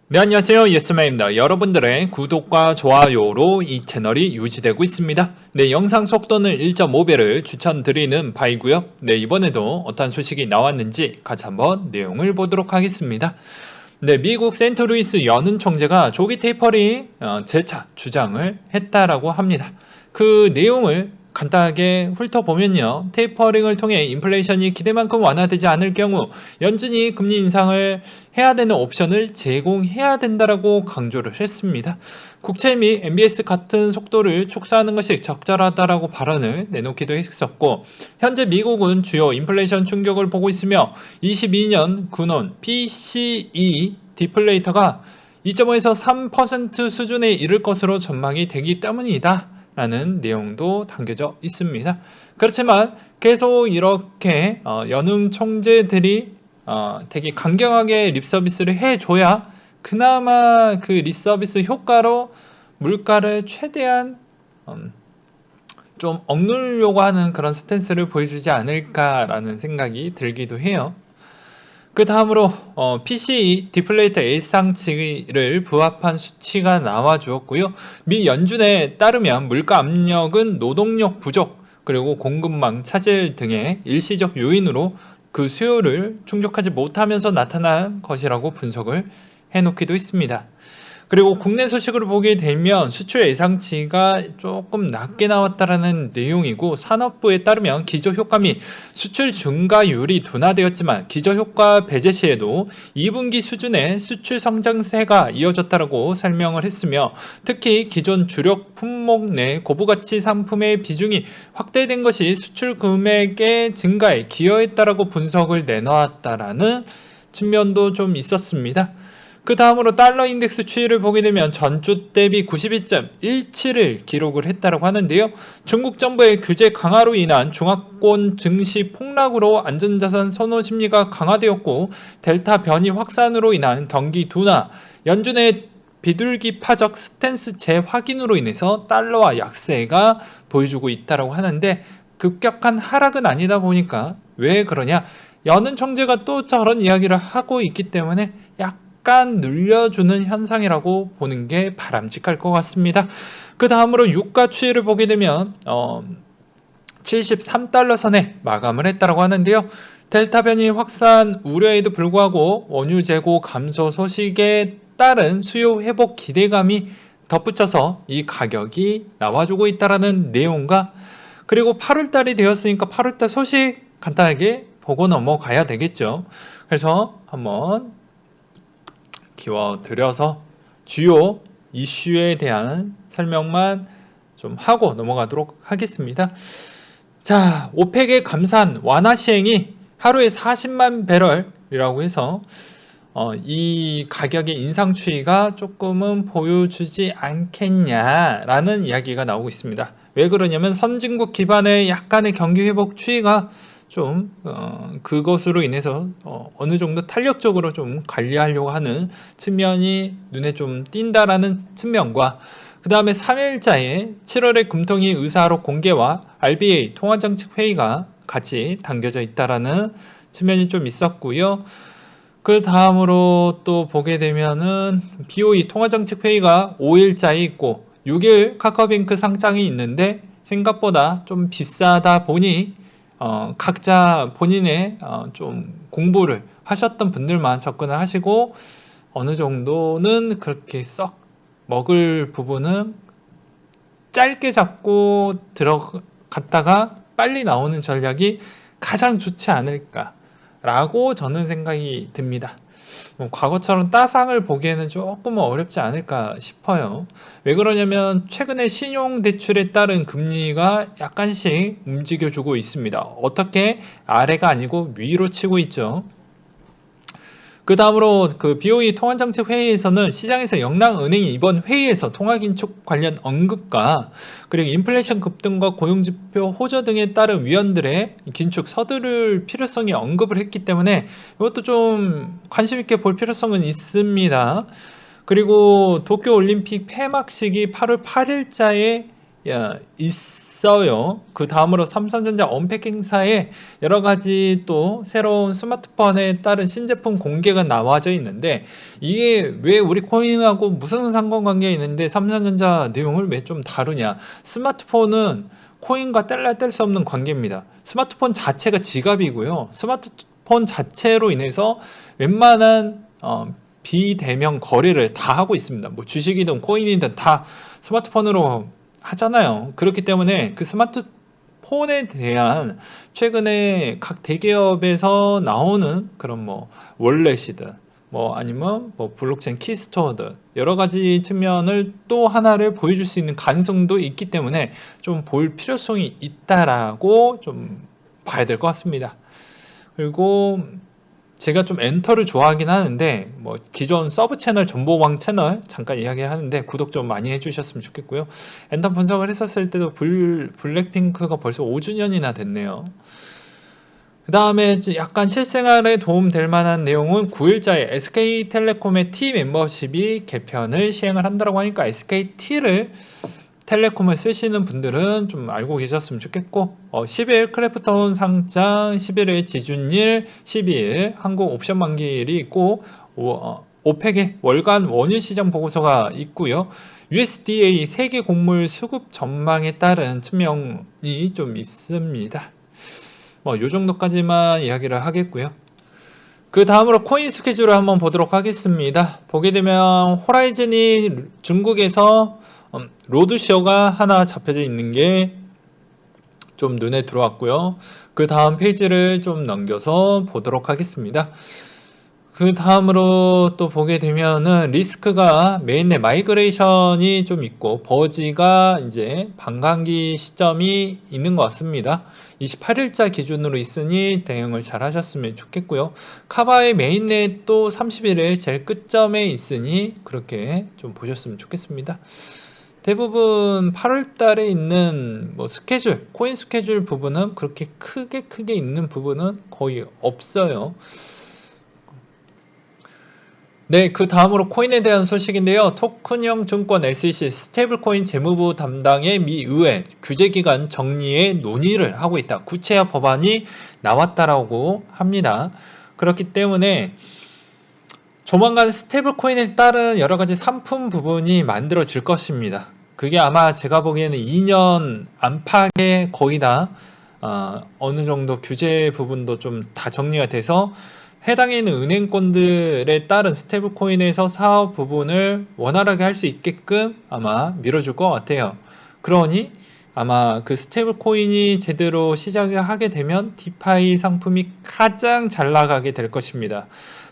네, 안녕하세요. 예스맨입니다. 여러분들의 구독과 좋아요로 이 채널이 유지되고 있습니다. 네, 영상 속도는 1.5배를 추천드리는 바이고요. 네, 이번에도 어떤 소식이 나왔는지 같이 한번 내용을 보도록 하겠습니다. 네, 미국 센트루이스 연은 총재가 조기 테이퍼링 재차 주장을 했다라고 합니다. 그 내용을 간단하게 훑어보면요. 테이퍼링을 통해 인플레이션이 기대만큼 완화되지 않을 경우 연준이 금리 인상을 해야 되는 옵션을 제공해야 된다라고 강조를 했습니다. 국채 및 MBS 같은 속도를 축소하는 것이 적절하다라고 발언을 내놓기도 했었고, 현재 미국은 주요 인플레이션 충격을 보고 있으며 22년 군원 PCE 디플레이터가 2.5에서 3% 수준에 이를 것으로 전망이 되기 때문이다 라는 내용도 담겨져 있습니다. 그렇지만 계속 이렇게 연흥 총재들이 되게 강경하게 립서비스를 해줘야 그나마 그 립서비스 효과로 물가를 최대한 좀 억누르려고 하는 그런 스탠스를 보여주지 않을까라는 생각이 들기도 해요. 그 다음으로 PCE 디플레이터 예상치를 부합한 수치가 나와 주었고요. 미 연준에 따르면 물가 압력은 노동력 부족 그리고 공급망 차질 등의 일시적 요인으로 그 수요를 충족하지 못하면서 나타난 것이라고 분석을 해놓기도 했습니다. 그리고 국내 소식을 보게 되면 수출 예상치가 조금 낮게 나왔다라는 내용이고, 산업부에 따르면 기저효과 및 수출 증가율이 둔화되었지만 기저효과 배제 시에도 2분기 수준의 수출 성장세가 이어졌다라고 설명을 했으며, 특히 기존 주력 품목 내 고부가치 상품의 비중이 확대된 것이 수출 금액의 증가에 기여했다라고 분석을 내놓았다라는 측면도 좀 있었습니다. 그 다음으로 달러 인덱스 추이를 보게 되면 전주 대비 92.17을 기록을 했다고 하는데요. 중국 정부의 규제 강화로 인한 중화권 증시 폭락으로 안전자산 선호 심리가 강화되었고, 델타 변이 확산으로 인한 경기 둔화, 연준의 비둘기 파적 스탠스 재확인으로 인해서 달러와 약세가 보여주고 있다고 하는데, 급격한 하락은 아니다 보니까 왜 그러냐? 연은 총재가 또 저런 이야기를 하고 있기 때문에 약간 늘려주는 현상이라고 보는 게 바람직할 것 같습니다. 그 다음으로 유가 추이를 보게 되면 73달러 선에 마감을 했다고 하는데요. 델타 변이 확산 우려에도 불구하고 원유 재고 감소 소식에 따른 수요 회복 기대감이 덧붙여서 이 가격이 나와주고 있다는 내용과, 그리고 8월달이 되었으니까 8월달 소식 간단하게 보고 넘어가야 되겠죠. 그래서 한번 키워드려서 주요 이슈에 대한 설명만 좀 하고 넘어가도록 하겠습니다. 자, 오펙의 감산 완화 시행이 하루에 40만 배럴이라고 해서 이 가격의 인상 추이가 조금은 보여주지 않겠냐라는 이야기가 나오고 있습니다. 왜 그러냐면 선진국 기반의 약간의 경기 회복 추이가 좀 그것으로 인해서 어느 정도 탄력적으로 좀 관리하려고 하는 측면이 눈에 좀 띈다라는 측면과, 그 다음에 3일자에 7월에 금통위 의사록 공개와 RBA 통화정책 회의가 같이 담겨져 있다라는 측면이 좀 있었고요. 그 다음으로 또 보게 되면은 BOE 통화정책 회의가 5일자에 있고 6일 카카오뱅크 상장이 있는데, 생각보다 좀 비싸다 보니 각자 본인의 좀 공부를 하셨던 분들만 접근을 하시고, 어느 정도는 그렇게 썩 먹을 부분은 짧게 잡고 들어갔다가 빨리 나오는 전략이 가장 좋지 않을까라고 저는 생각이 듭니다. 과거처럼 따상을 보기에는 조금 어렵지 않을까 싶어요. 왜 그러냐면 최근에 신용대출에 따른 금리가 약간씩 움직여주고 있습니다. 어떻게? 아래가 아니고 위로 치고 있죠. 그 다음으로 그 BOE 통화정책 회의에서는 시장에서 영랑은행이 이번 회의에서 통화긴축 관련 언급과, 그리고 인플레이션 급등과 고용지표 호조 등에 따른 위원들의 긴축 서두를 필요성이 언급을 했기 때문에 이것도 좀 관심 있게 볼 필요성은 있습니다. 그리고 도쿄올림픽 폐막식이 8월 8일자에 있어요. 그 다음으로 삼성전자 언패킹사에 여러 가지 또 새로운 스마트폰에 따른 신제품 공개가 나와져 있는데, 이게 왜 우리 코인하고 무슨 상관관계가 있는데 삼성전자 내용을 왜 좀 다루냐. 스마트폰은 코인과 뗄 수 없는 관계입니다. 스마트폰 자체가 지갑이고요. 스마트폰 자체로 인해서 웬만한 비대면 거래를 다 하고 있습니다. 뭐 주식이든 코인이든 다 스마트폰으로 하잖아요. 그렇기 때문에 그 스마트폰에 대한 최근에 각 대기업에서 나오는 그런 뭐 월렛이든 뭐 아니면 뭐 블록체인 키스토어든 여러 가지 측면을 또 하나를 보여줄 수 있는 가능성도 있기 때문에 좀 볼 필요성이 있다라고 좀 봐야 될 것 같습니다. 그리고 제가 좀 엔터를 좋아하긴 하는데 뭐 기존 서브 채널 존버왕 채널 잠깐 이야기하는데 구독 좀 많이 해주셨으면 좋겠고요. 엔터 분석을 했었을 때도 블랙핑크가 벌써 5주년이나 됐네요. 그 다음에 약간 실생활에 도움될 만한 내용은 9일자에 SK텔레콤의 T 멤버십이 개편을 시행을 한다고 하니까 SKT를 텔레콤을 쓰시는 분들은 좀 알고 계셨으면 좋겠고, 10일 크래프톤 상장, 11일 지준일, 12일 한국 옵션 만기일이 있고, 오펙의 월간 원유 시장 보고서가 있고요. USDA 세계 곡물 수급 전망에 따른 측면이 좀 있습니다. 요 정도까지만 이야기를 하겠고요. 그 다음으로 코인 스케줄을 한번 보도록 하겠습니다. 보게 되면 호라이즌이 중국에서 로드쇼가 하나 잡혀져 있는 게 좀 눈에 들어왔고요. 그 다음 페이지를 좀 넘겨서 보도록 하겠습니다. 그 다음으로 또 보게 되면은 리스크가 메인넷 마이그레이션이 좀 있고 버지가 이제 반감기 시점이 있는 것 같습니다. 28일자 기준으로 있으니 대응을 잘 하셨으면 좋겠고요. 카바의 메인넷도 31일 제일 끝점에 있으니 그렇게 좀 보셨으면 좋겠습니다. 대부분 8월 달에 있는 뭐 스케줄, 코인 스케줄 부분은 그렇게 크게 있는 부분은 거의 없어요. 네, 그 다음으로 코인에 대한 소식인데요. 토큰형 증권 SEC 스테이블코인 재무부 담당의 미 의회 규제기간 정리에 논의를 하고 있다. 구체화 법안이 나왔다라고 합니다. 그렇기 때문에 조만간 스테이블코인에 따른 여러 가지 상품 부분이 만들어질 것입니다. 그게 아마 제가 보기에는 2년 안팎에 거의 다 어느 정도 규제 부분도 좀 다 정리가 돼서 해당에 있는 은행권들에 따른 스테이블코인에서 사업 부분을 원활하게 할 수 있게끔 아마 밀어줄 것 같아요. 그러니 아마 그 스테이블코인이 제대로 시작을 하게 되면 디파이 상품이 가장 잘 나가게 될 것입니다.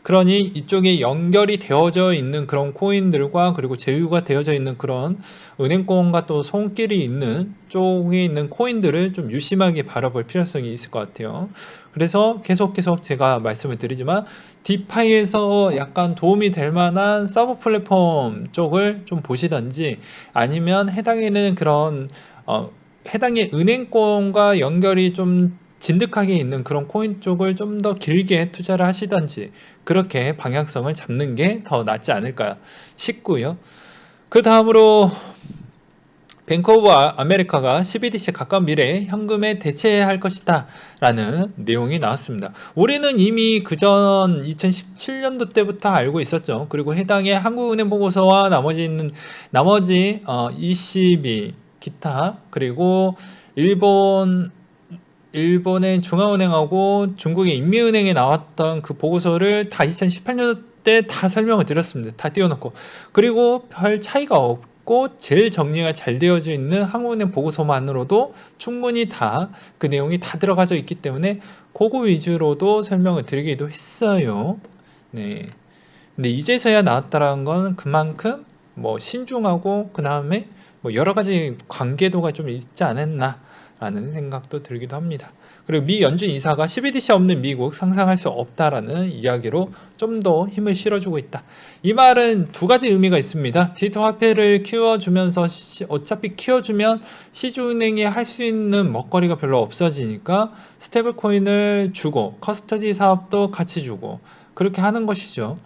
그러니 이쪽에 연결이 되어져 있는 그런 코인들과 그리고 제휴가 되어져 있는 그런 은행권과 또 손길이 있는 쪽에 있는 코인들을 좀 유심하게 바라볼 필요성이 있을 것 같아요. 그래서 계속 제가 말씀을 드리지만 디파이에서 약간 도움이 될 만한 서브 플랫폼 쪽을 좀 보시던지 아니면 해당에는 그런 해당의 은행권과 연결이 좀 진득하게 있는 그런 코인 쪽을 좀 더 길게 투자를 하시던지 그렇게 방향성을 잡는 게 더 낫지 않을까 싶고요. 그 다음으로 뱅크 오브 아메리카가 CBDC 가까운 미래에 현금에 대체할 것이다 라는 내용이 나왔습니다. 우리는 이미 그전 2017년도 때부터 알고 있었죠. 그리고 해당의 한국은행 보고서와 나머지 ECB 기타 그리고 일본의 중앙은행하고 중국의 인민은행에 나왔던 그 보고서를 다 2018년도 때 다 설명을 드렸습니다. 다 띄워놓고. 그리고 별 차이가 없고 제일 정리가 잘 되어져 있는 한국은행 보고서만으로도 충분히 다 그 내용이 다 들어가져 있기 때문에 그거 위주로도 설명을 드리기도 했어요. 네. 근데 이제서야 나왔다라는 건 그만큼 뭐 신중하고 그 다음에 뭐 여러 가지 관계도가 좀 있지 않았나 라는 생각도 들기도 합니다. 그리고 미 연준 이사가 CBDC 없는 미국 상상할 수 없다라는 이야기로 좀 더 힘을 실어주고 있다. 이 말은 두 가지 의미가 있습니다. 디지털 화폐를 키워주면서 어차피 키워주면 시중은행이 할 수 있는 먹거리가 별로 없어지니까 스테이블 코인을 주고 커스터디 사업도 같이 주고 그렇게 하는 것이죠.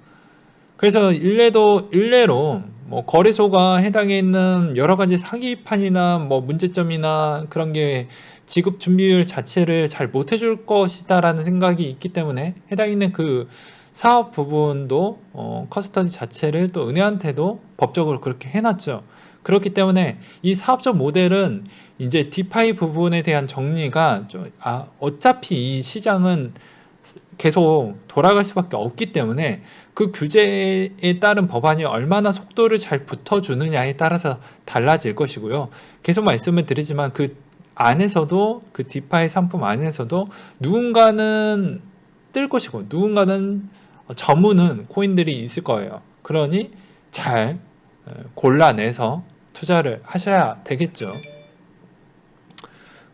그래서 일례로 뭐 거래소가 해당에 있는 여러 가지 사기판이나 뭐 문제점이나 그런 게 지급 준비율 자체를 잘 못해줄 것이다라는 생각이 있기 때문에 해당 있는 그 사업 부분도 커스터디 자체를 또 은행한테도 법적으로 그렇게 해놨죠. 그렇기 때문에 이 사업적 모델은 이제 디파이 부분에 대한 정리가 어차피 이 시장은 계속 돌아갈 수밖에 없기 때문에 그 규제에 따른 법안이 얼마나 속도를 잘 붙어주느냐에 따라서 달라질 것이고요. 계속 말씀을 드리지만 그 안에서도 그 디파이 상품 안에서도 누군가는 뜰 것이고 누군가는 저무는 코인들이 있을 거예요. 그러니 잘 골라내서 투자를 하셔야 되겠죠.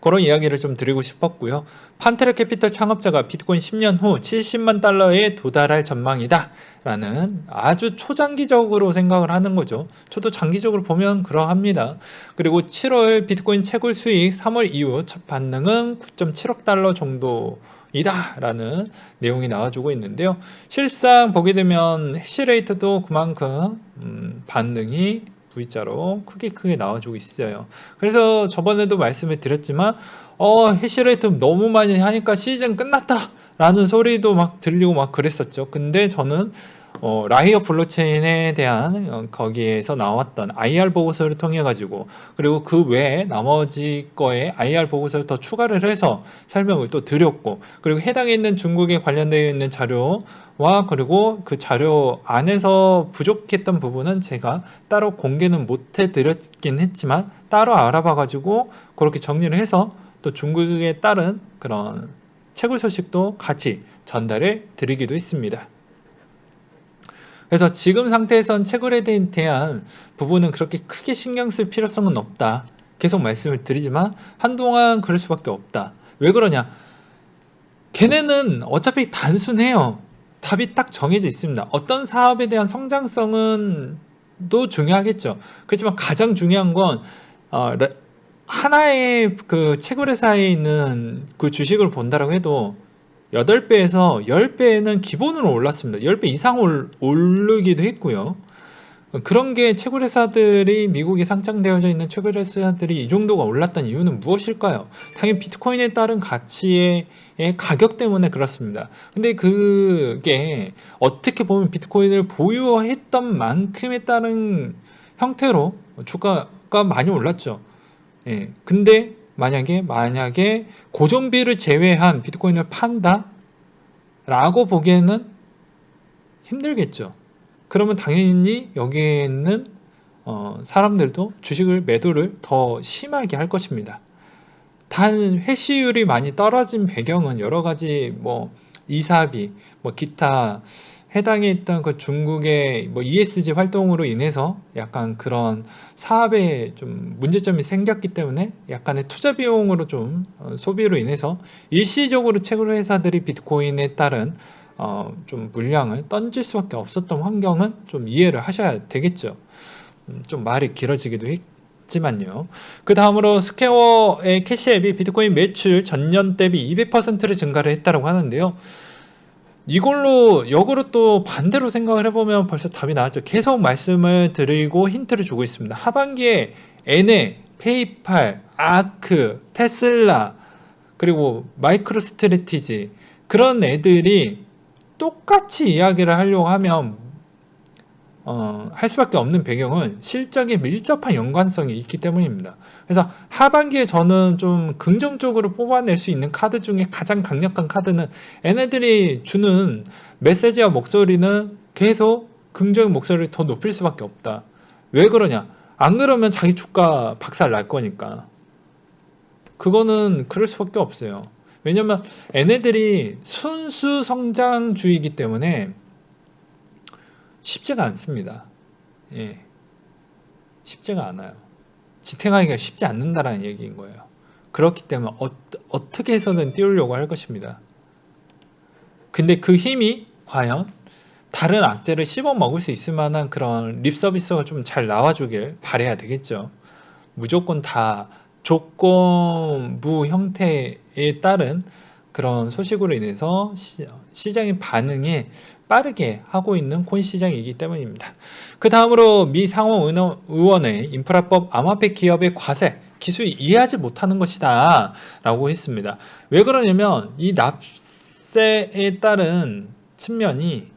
그런 이야기를 좀 드리고 싶었고요. 판테라 캐피털 창업자가 비트코인 10년 후 70만 달러에 도달할 전망이다 라는 아주 초장기적으로 생각을 하는 거죠. 저도 장기적으로 보면 그러합니다. 그리고 7월 비트코인 채굴 수익 3월 이후 첫 반응은 9.7억 달러 정도 이다 라는 내용이 나와주고 있는데요. 실상 보게 되면 해시레이트도 그만큼 반응이 V자로 크게 나와주고 있어요. 그래서 저번에도 말씀을 드렸지만 해시레이트 너무 많이 하니까 시즌 끝났다 라는 소리도 막 들리고 막 그랬었죠. 근데 저는 라이어 블록체인에 대한 거기에서 나왔던 IR 보고서를 통해 가지고 그리고 그 외에 나머지 거에 IR 보고서를 더 추가를 해서 설명을 또 드렸고 그리고 해당에 있는 중국에 관련되어 있는 자료와 그리고 그 자료 안에서 부족했던 부분은 제가 따로 공개는 못 해드렸긴 했지만 따로 알아봐 가지고 그렇게 정리를 해서 또 중국에 따른 그런 채굴 소식도 같이 전달해 드리기도 했습니다. 그래서 지금 상태에선 채굴에 대한 부분은 그렇게 크게 신경 쓸 필요성은 없다. 계속 말씀을 드리지만 한동안 그럴 수밖에 없다. 왜 그러냐? 걔네는 어차피 단순해요. 답이 딱 정해져 있습니다. 어떤 사업에 대한 성장성은 또 중요하겠죠. 그렇지만 가장 중요한 건 하나의 그 채굴회사에 있는 그 주식을 본다라고 해도 8배에서 10배는 기본으로 올랐습니다. 10배 이상 오르기도 했고요. 그런 게 채굴회사들이 미국에 상장되어져 있는 채굴회사들이 이 정도가 올랐던 이유는 무엇일까요? 당연히 비트코인에 따른 가치의 가격 때문에 그렇습니다. 근데 그게 어떻게 보면 비트코인을 보유했던 만큼에 따른 형태로 주가가 많이 올랐죠. 예. 근데 만약에 고정비를 제외한 비트코인을 판다? 라고 보기에는 힘들겠죠. 그러면 당연히 여기에 있는 사람들도 주식을 매도를 더 심하게 할 것입니다. 단 회시율이 많이 떨어진 배경은 여러 가지 뭐 이사비, 뭐 기타 해당에 있던 그 중국의 뭐 ESG 활동으로 인해서 약간 그런 사업에 좀 문제점이 생겼기 때문에 약간의 투자 비용으로 좀 소비로 인해서 일시적으로 채굴 회사들이 비트코인에 따른 좀 물량을 던질 수밖에 없었던 환경은 좀 이해를 하셔야 되겠죠. 좀 말이 길어지기도 했지만요. 그 다음으로 스퀘어의 캐시앱이 비트코인 매출 전년 대비 200%를 증가를 했다고 하는데요. 이걸로 역으로 또 반대로 생각을 해보면 벌써 답이 나왔죠. 계속 말씀을 드리고 힌트를 주고 있습니다. 하반기에 NA, 페이팔, 아크, 테슬라, 그리고 마이크로 스트래티지 그런 애들이 똑같이 이야기를 하려고 하면 할 수밖에 없는 배경은 실적에 밀접한 연관성이 있기 때문입니다. 그래서 하반기에 저는 좀 긍정적으로 뽑아낼 수 있는 카드 중에 가장 강력한 카드는 얘네들이 주는 메시지와 목소리는 계속 긍정 목소리를 더 높일 수밖에 없다. 왜 그러냐? 안 그러면 자기 주가 박살 날 거니까. 그거는 그럴 수밖에 없어요. 왜냐면 얘네들이 순수 성장주의이기 때문에 쉽지가 않습니다. 예, 쉽지가 않아요. 지탱하기가 쉽지 않는다라는 얘기인 거예요. 그렇기 때문에 어떻게 해서든 띄우려고 할 것입니다. 근데 그 힘이 과연 다른 악재를 씹어 먹을 수 있을 만한 그런 립 서비스가 좀 잘 나와주길 바라야 되겠죠. 무조건 다 조건부 형태에 따른 그런 소식으로 인해서 시장의 반응에 빠르게 하고 있는 코인 시장이기 때문입니다. 그 다음으로 미 상원 의원의 인프라법 암호화폐 기업의 과세 기술이 이해하지 못하는 것이다 라고 했습니다. 왜 그러냐면 이 납세에 따른 측면이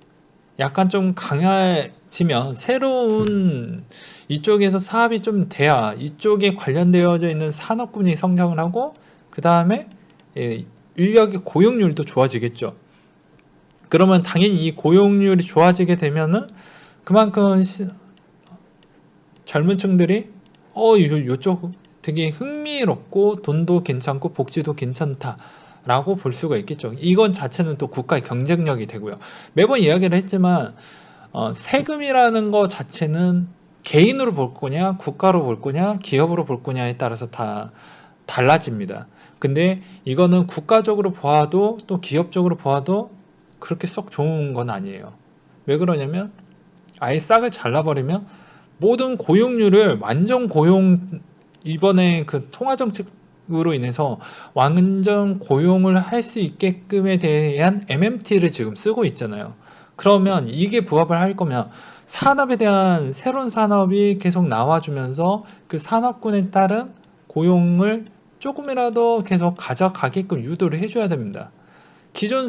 약간 좀 강해지면 새로운 이쪽에서 사업이 좀 돼야 이쪽에 관련되어져 있는 산업군이 성장을 하고 그 다음에 인력의 고용률도 좋아지겠죠. 그러면 당연히 이 고용률이 좋아지게 되면은 그만큼 젊은 층들이 요쪽 되게 흥미롭고 돈도 괜찮고 복지도 괜찮다 라고 볼 수가 있겠죠. 이건 자체는 또 국가의 경쟁력이 되고요. 매번 이야기를 했지만 세금이라는 거 자체는 개인으로 볼 거냐 국가로 볼 거냐 기업으로 볼 거냐에 따라서 다 달라집니다. 근데 이거는 국가적으로 보아도 또 기업적으로 보아도 그렇게 썩 좋은 건 아니에요. 왜 그러냐면 아예 싹을 잘라버리면 모든 고용률을 완전 고용 이번에 그 통화 정책으로 인해서 완전 고용을 할 수 있게끔에 대한 MMT를 지금 쓰고 있잖아요. 그러면 이게 부합을 할 거면 산업에 대한 새로운 산업이 계속 나와주면서 그 산업군에 따른 고용을 조금이라도 계속 가져가게끔 유도를 해줘야 됩니다. 기존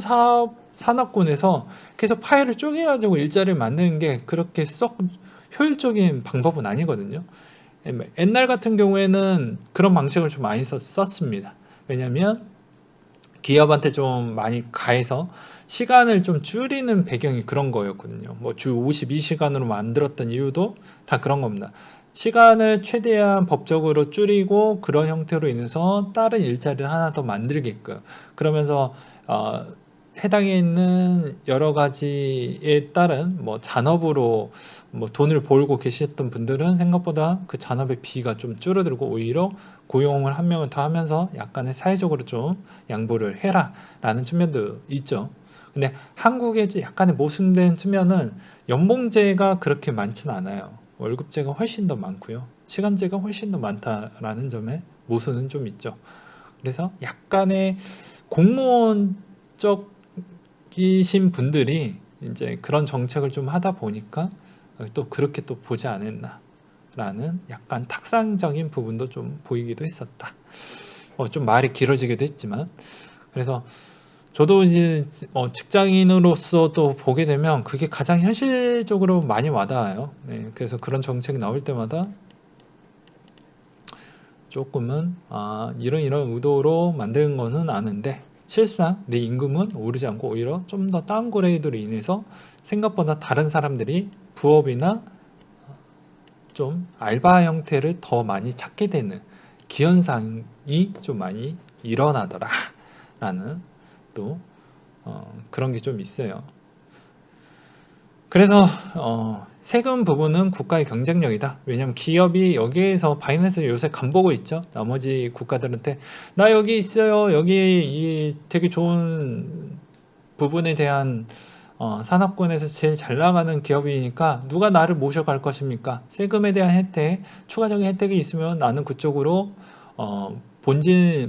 산업군에서 계속 파일을 쪼개가지고 일자리를 만드는 게 그렇게 썩 효율적인 방법은 아니거든요. 옛날 같은 경우에는 그런 방식을 좀 많이 썼습니다. 왜냐하면 기업한테 좀 많이 가해서 시간을 좀 줄이는 배경이 그런 거였거든요. 뭐 주 52시간으로 만들었던 이유도 다 그런 겁니다. 시간을 최대한 법적으로 줄이고 그런 형태로 인해서 다른 일자리를 하나 더 만들게끔 그러면서 해당에 있는 여러 가지에 따른 뭐 잔업으로 뭐 돈을 벌고 계셨던 분들은 생각보다 그 잔업의 비가 좀 줄어들고 오히려 고용을 한 명을 더 하면서 약간의 사회적으로 좀 양보를 해라 라는 측면도 있죠. 근데 한국의 약간의 모순된 측면은 연봉제가 그렇게 많지는 않아요. 월급제가 훨씬 더 많고요. 시간제가 훨씬 더 많다라는 점에 모순은 좀 있죠. 그래서 약간의 공무원적이신 분들이 이제 그런 정책을 좀 하다 보니까 또 그렇게 또 보지 않았나 라는 약간 탁상적인 부분도 좀 보이기도 했었다. 좀 말이 길어지기도 했지만 그래서 저도 이제 직장인으로서 또 보게 되면 그게 가장 현실적으로 많이 와닿아요. 네, 그래서 그런 정책이 나올 때마다 조금은 이런 의도로 만든 거는 아는데 실상 내 임금은 오르지 않고 오히려 좀 더 다운그레이드로 인해서 생각보다 다른 사람들이 부업이나 좀 알바 형태를 더 많이 찾게 되는 기현상이 좀 많이 일어나더라 라는 또 그런 게 좀 있어요. 그래서 세금 부분은 국가의 경쟁력이다. 왜냐하면 기업이 여기에서 바이낸스 요새 간보고 있죠. 나머지 국가들한테 나 여기 있어요. 여기 이 되게 좋은 부분에 대한 산업군에서 제일 잘 나가는 기업이니까 누가 나를 모셔갈 것입니까? 세금에 대한 혜택, 추가적인 혜택이 있으면 나는 그쪽으로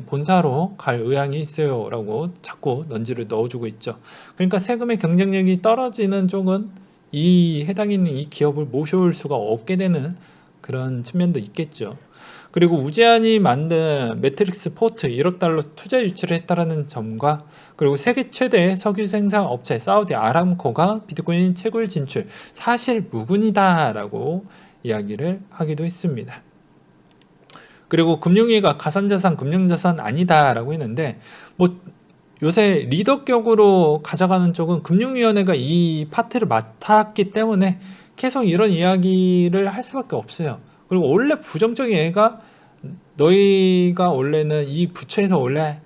본사로 갈 의향이 있어요. 라고 자꾸 넌지를 넣어주고 있죠. 그러니까 세금의 경쟁력이 떨어지는 쪽은 이 해당 있는 이 기업을 모셔올 수가 없게 되는 그런 측면도 있겠죠. 그리고 우제안이 만든 매트릭스 포트 1억 달러 투자 유치를 했다라는 점과 그리고 세계 최대 석유 생산 업체 사우디 아람코가 비트코인 채굴 진출 사실 무근이다라고 이야기를 하기도 했습니다. 그리고 금융위가 가상자산 금융자산 아니다라고 했는데 뭐 요새 리더격으로 가져가는 쪽은 금융위원회가 이 파트를 맡았기 때문에 계속 이런 이야기를 할 수밖에 없어요. 그리고 원래 부정적인 애가 너희가 원래는 이 부처에서 원래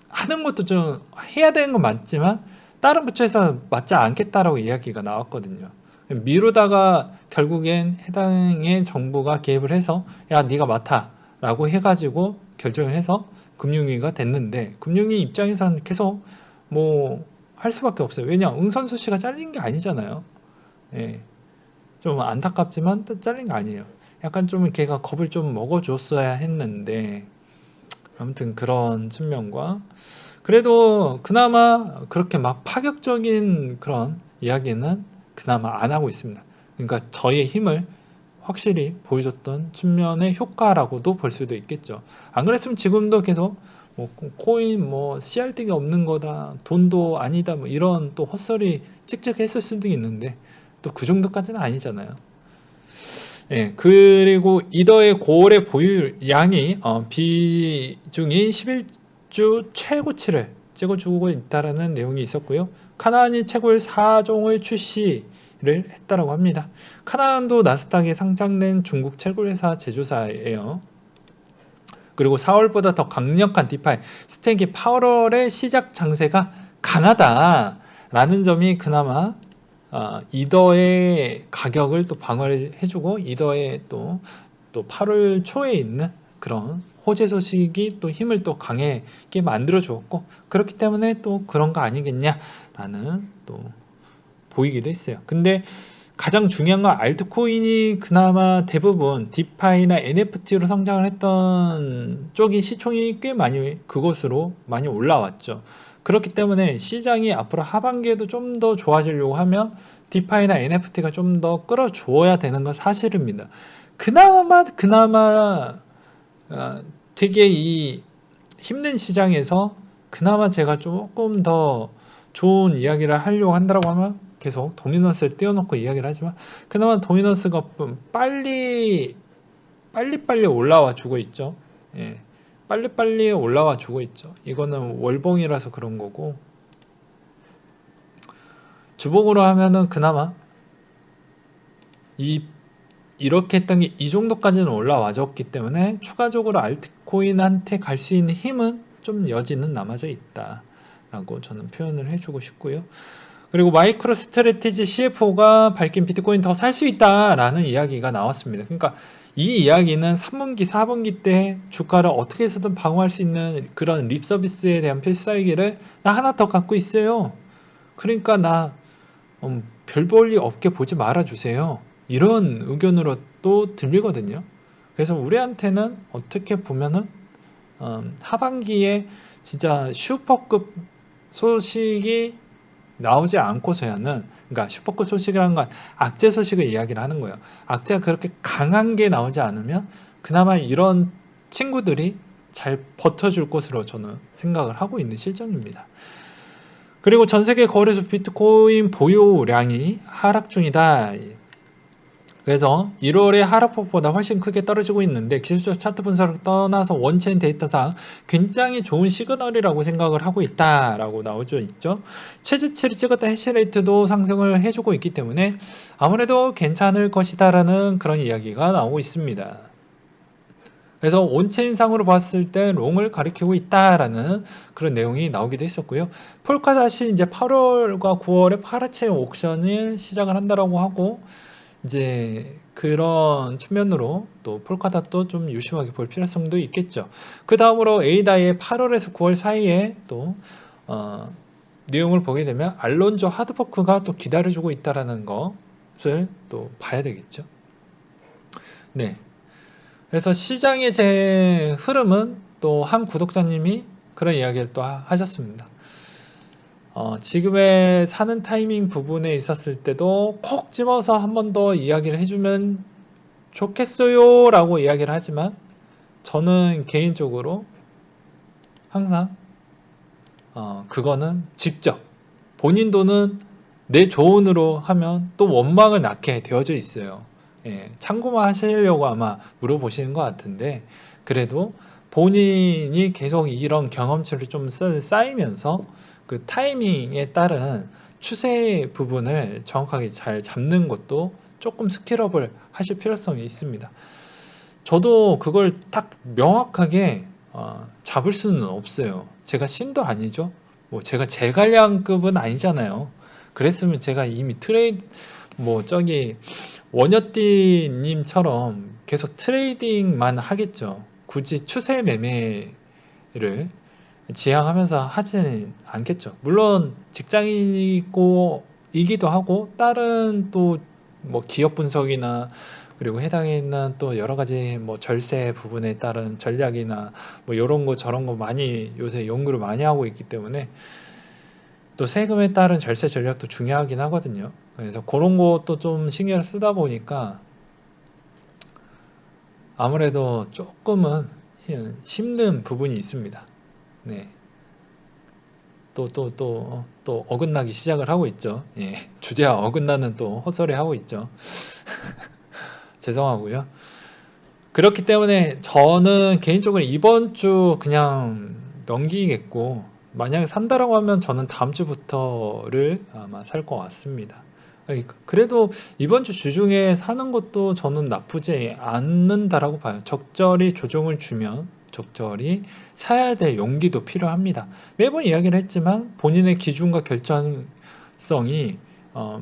하는 것도 좀 해야 되는 건 맞지만 다른 부처에서 맞지 않겠다라고 이야기가 나왔거든요. 미루다가 결국엔 해당의 정부가 개입을 해서 야 네가 맡아 라고 해가지고 결정을 해서 금융위가 됐는데 금융위 입장에서는 계속 뭐 할 수밖에 없어요. 왜냐 응선수 씨가 잘린 게 아니잖아요. 예, 좀 안타깝지만 또 잘린 거 아니에요. 약간 좀 걔가 겁을 좀 먹어줬어야 했는데 아무튼 그런 측면과 그래도 그나마 그렇게 막 파격적인 그런 이야기는 그나마 안 하고 있습니다. 그러니까 저의 힘을 확실히 보여줬던 측면의 효과라고도 볼 수도 있겠죠. 안 그랬으면 지금도 계속 뭐 코인 뭐 CRT가 없는 거다, 돈도 아니다, 뭐 이런 또 헛소리 찍찍 했을 수도 있는데 또 그 정도까지는 아니잖아요. 예, 그리고 이더의 고래 보유량이 비중이 11주 최고치를 찍어주고 있다라는 내용이 있었고요. 카나안이 채굴 4종을 출시를 했다라고 합니다. 카나안도 나스닥에 상장된 중국 채굴 회사 제조사예요. 그리고 4월보다 더 강력한 디파이 스테이크 8월의 시작 장세가 강하다라는 점이 그나마 이더의 가격을 또 방어를 해주고 이더의 또 8월 초에 있는 그런 호재 소식이 또 힘을 또 강하게 만들어 주었고 그렇기 때문에 또 그런 거 아니겠냐라는 또 보이기도 했어요. 근데 가장 중요한 건 알트코인이 그나마 대부분 디파이나 NFT로 성장을 했던 쪽이 시총이 꽤 많이 그곳으로 많이 올라왔죠. 그렇기 때문에 시장이 앞으로 하반기에도 좀 더 좋아지려고 하면 디파이나 NFT가 좀 더 끌어줘야 되는 건 사실입니다. 그나마 되게 이 힘든 시장에서 그나마 제가 조금 더 좋은 이야기를 하려고 한다고 하면 계속 도미넌스를 띄워놓고 이야기를 하지만 그나마 도미넌스가 빨리빨리 올라와 주고 있죠. 예. 빨리빨리 올라와 주고 있죠. 이거는 월봉이라서 그런 거고 주봉으로 하면은 그나마 이렇게 했던 게 이 정도까지는 올라와줬기 때문에 추가적으로 알트코인한테 갈 수 있는 힘은 좀 여지는 남아져 있다라고 저는 표현을 해주고 싶고요. 그리고 마이크로 스트래티지 CFO가 밝힌 비트코인 더 살 수 있다라는 이야기가 나왔습니다. 그러니까 이 이야기는 3분기, 4분기 때 주가를 어떻게 해서든 방어할 수 있는 그런 립 서비스에 대한 필살기를 나 하나 더 갖고 있어요. 그러니까 나 별 볼 일 없게 보지 말아주세요. 이런 의견으로 또 들리거든요. 그래서 우리한테는 어떻게 보면은 하반기에 진짜 슈퍼급 소식이 나오지 않고서야는 그러니까 슈퍼급 소식이라는 건 악재 소식을 이야기를 하는 거예요. 악재가 그렇게 강한 게 나오지 않으면 그나마 이런 친구들이 잘 버텨줄 것으로 저는 생각을 하고 있는 실정입니다. 그리고 전 세계 거래소 비트코인 보유량이 하락 중이다. 그래서 1월의 하락폭보다 훨씬 크게 떨어지고 있는데 기술적 차트 분석을 떠나서 원체인 데이터상 굉장히 좋은 시그널이라고 생각을 하고 있다라고 나오죠 있죠. 최저치를 찍었던 해시레이트도 상승을 해주고 있기 때문에 아무래도 괜찮을 것이다라는 그런 이야기가 나오고 있습니다. 그래서 온체인상으로 봤을 때 롱을 가리키고 있다라는 그런 내용이 나오기도 했었고요. 폴카닷이 이제 8월과 9월에 파라체 옥션을 시작을 한다라고 하고 이제 그런 측면으로 또 폴카닷도 좀 유심하게 볼 필요성도 있겠죠. 그 다음으로 에이다의 8월에서 9월 사이에 또 내용을 보게 되면 알론조 하드포크가 또 기다려주고 있다라는 것을 또 봐야 되겠죠. 네. 그래서 시장의 제 흐름은 또 한 구독자님이 그런 이야기를 또 하셨습니다. 지금의 사는 타이밍 부분에 있었을 때도 콕 집어서 한 번 더 이야기를 해주면 좋겠어요 라고 이야기를 하지만 저는 개인적으로 항상 그거는 직접 본인 돈은 내 조언으로 하면 또 원망을 낳게 되어져 있어요. 예, 참고만 하시려고 아마 물어보시는 것 같은데 그래도 본인이 계속 이런 경험치를 좀 쌓이면서 그 타이밍에 따른 추세 부분을 정확하게 잘 잡는 것도 조금 스킬업을 하실 필요성이 있습니다. 저도 그걸 딱 명확하게 잡을 수는 없어요. 제가 신도 아니죠. 뭐 제가 제갈량급은 아니잖아요. 그랬으면 제가 이미 뭐 저기 원효띠님처럼 계속 트레이딩만 하겠죠. 굳이 추세 매매를 지향하면서 하지는 않겠죠. 물론 직장인이고 이기도 하고 다른 또 뭐 기업 분석이나 그리고 해당에 있는 또 여러 가지 뭐 절세 부분에 따른 전략이나 뭐 이런 거 저런 거 많이 요새 연구를 많이 하고 있기 때문에 또 세금에 따른 절세 전략도 중요하긴 하거든요. 그래서 그런 것도 좀 신경을 쓰다 보니까 아무래도 조금은 힘든 부분이 있습니다. 네. 또 어긋나기 시작을 하고 있죠. 예. 주제와 어긋나는 또 헛소리 하고 있죠. 죄송하고요. 그렇기 때문에 저는 개인적으로 이번 주 그냥 넘기겠고, 만약에 산다라고 하면 저는 다음 주부터를 아마 살 것 같습니다. 그래도 이번 주 주중에 사는 것도 저는 나쁘지 않는다라고 봐요. 적절히 조정을 주면 적절히 사야 될 용기도 필요합니다. 매번 이야기를 했지만 본인의 기준과 결정성이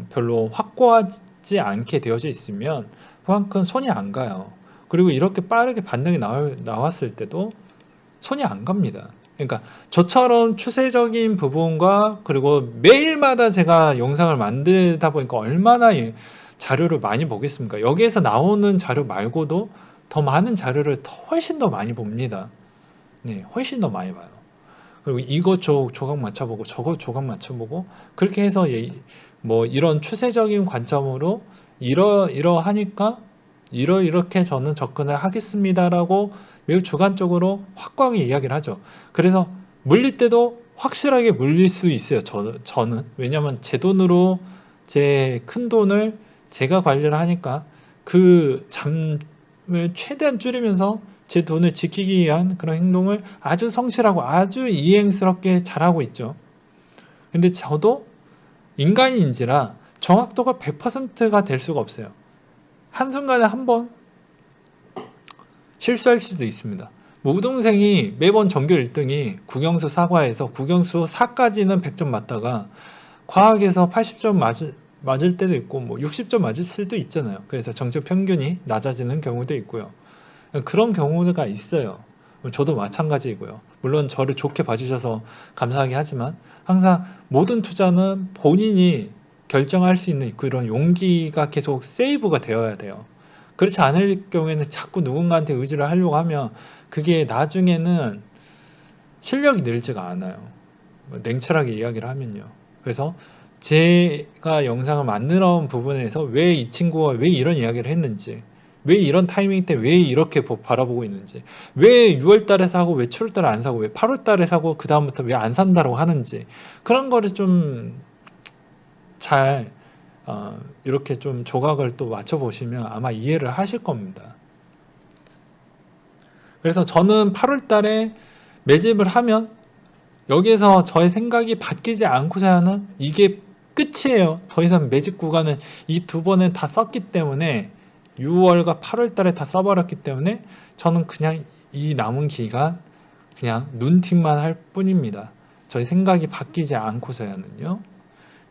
별로 확고하지 않게 되어져 있으면 그만큼 손이 안 가요. 그리고 이렇게 빠르게 반등이 나왔을 때도 손이 안 갑니다. 그러니까 저처럼 추세적인 부분과 그리고 매일마다 제가 영상을 만들다 보니까 얼마나 자료를 많이 보겠습니까? 여기에서 나오는 자료 말고도 더 많은 자료를 훨씬 더 많이 봅니다. 네, 훨씬 더 많이 봐요. 그리고 이거 조각 맞춰보고 저거 조각 맞춰보고 그렇게 해서 뭐 이런 추세적인 관점으로 이러하니까 이렇게 저는 접근을 하겠습니다라고 매우 주관적으로 확고하게 이야기를 하죠. 그래서 물릴 때도 확실하게 물릴 수 있어요. 저는 왜냐하면 제 돈으로 제 큰 돈을 제가 관리를 하니까 그 잠을 최대한 줄이면서 제 돈을 지키기 위한 그런 행동을 아주 성실하고 아주 이행스럽게 잘하고 있죠. 근데 저도 인간인지라 정확도가 100%가 될 수가 없어요. 한순간에 한번 실수할 수도 있습니다. 뭐 우동생이 매번 전교 1등이 국영수 사과에서 국영수 4까지는 100점 맞다가 과학에서 80점 맞을 때도 있고 뭐 60점 맞을 수도 있잖아요. 그래서 정적 평균이 낮아지는 경우도 있고요. 그런 경우가 있어요. 저도 마찬가지이고요. 물론 저를 좋게 봐주셔서 감사하게 하지만 항상 모든 투자는 본인이 결정할 수 있는 그런 용기가 계속 세이브가 되어야 돼요. 그렇지 않을 경우에는 자꾸 누군가한테 의지를 하려고 하면 그게 나중에는 실력이 늘지가 않아요. 냉철하게 이야기를 하면요. 그래서 제가 영상을 만들어 온 부분에서 왜 이 친구가 왜 이런 이야기를 했는지, 왜 이런 타이밍 때 왜 이렇게 바라보고 있는지, 왜 6월 달에 사고 왜 7월 달에 안 사고 왜 8월 달에 사고 그 다음부터 왜 안 산다고 하는지 그런 거를 좀 잘 이렇게 좀 조각을 또 맞춰 보시면 아마 이해를 하실 겁니다. 그래서 저는 8월 달에 매집을 하면 여기에서 저의 생각이 바뀌지 않고서는 이게 끝이에요. 더 이상 매집 구간은 이 두 번은 다 썼기 때문에 6월과 8월 달에 다 써버렸기 때문에 저는 그냥 이 남은 기간 그냥 눈팅만 할 뿐입니다. 저희 생각이 바뀌지 않고서야는요.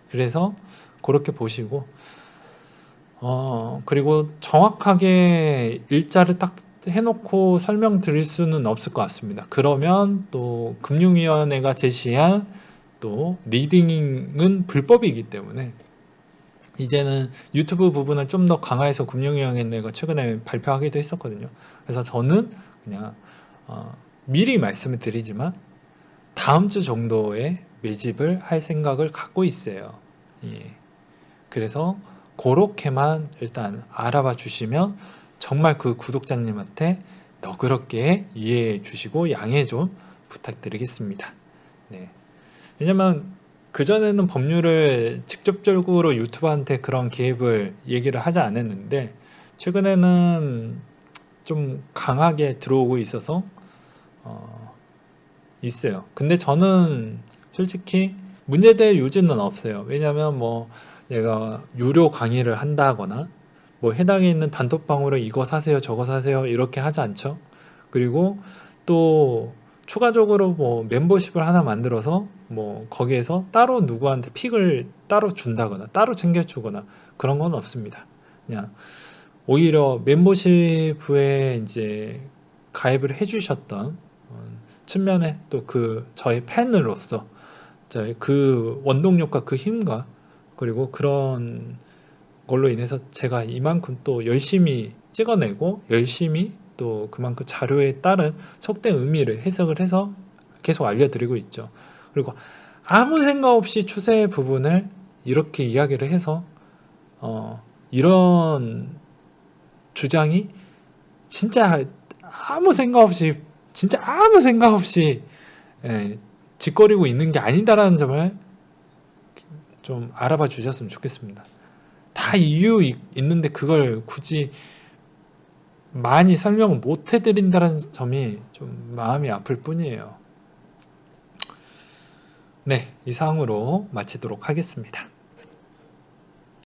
그래서 그렇게 보시고 그리고 정확하게 일자를 딱 해놓고 설명드릴 수는 없을 것 같습니다. 그러면 또 금융위원회가 제시한 또 리딩은 불법이기 때문에 이제는 유튜브 부분을 좀 더 강화해서 금융위원회가 최근에 발표하기도 했었거든요. 그래서 저는 그냥 미리 말씀을 드리지만 다음 주 정도에 매집을 할 생각을 갖고 있어요. 예. 그래서 그렇게만 일단 알아봐 주시면 정말 그 구독자님한테 너그럽게 이해해 주시고 양해 좀 부탁드리겠습니다. 네. 왜냐면 그전에는 법률을 직접적으로 유튜브한테 그런 개입을 얘기를 하지 않았는데 최근에는 좀 강하게 들어오고 있어서 어, 있어요. 근데 저는 솔직히 문제될 요지는 없어요. 왜냐면 뭐 내가 유료 강의를 한다거나 뭐 해당에 있는 단톡방으로 이거 사세요, 저거 사세요 이렇게 하지 않죠. 그리고 또 추가적으로 뭐 멤버십을 하나 만들어서 뭐 거기에서 따로 누구한테 픽을 따로 준다거나 따로 챙겨주거나 그런 건 없습니다. 그냥 오히려 멤버십에 이제 가입을 해주셨던 측면에 또 그 저희 팬으로서 저희 그 원동력과 그 힘과 그리고 그런 걸로 인해서 제가 이만큼 또 열심히 찍어내고 열심히 또 그만큼 자료에 따른 속된 의미를 해석을 해서 계속 알려드리고 있죠. 그리고 아무 생각 없이 추세 부분을 이렇게 이야기를 해서 이런 주장이 진짜 아무 생각 없이 진짜 아무 생각 없이 예, 짓거리고 있는 게 아니다라는 점을 좀 알아봐 주셨으면 좋겠습니다. 다 이유 있는데 그걸 굳이 많이 설명을 못 해드린다는 점이 좀 마음이 아플 뿐이에요. 네, 이상으로 마치도록 하겠습니다.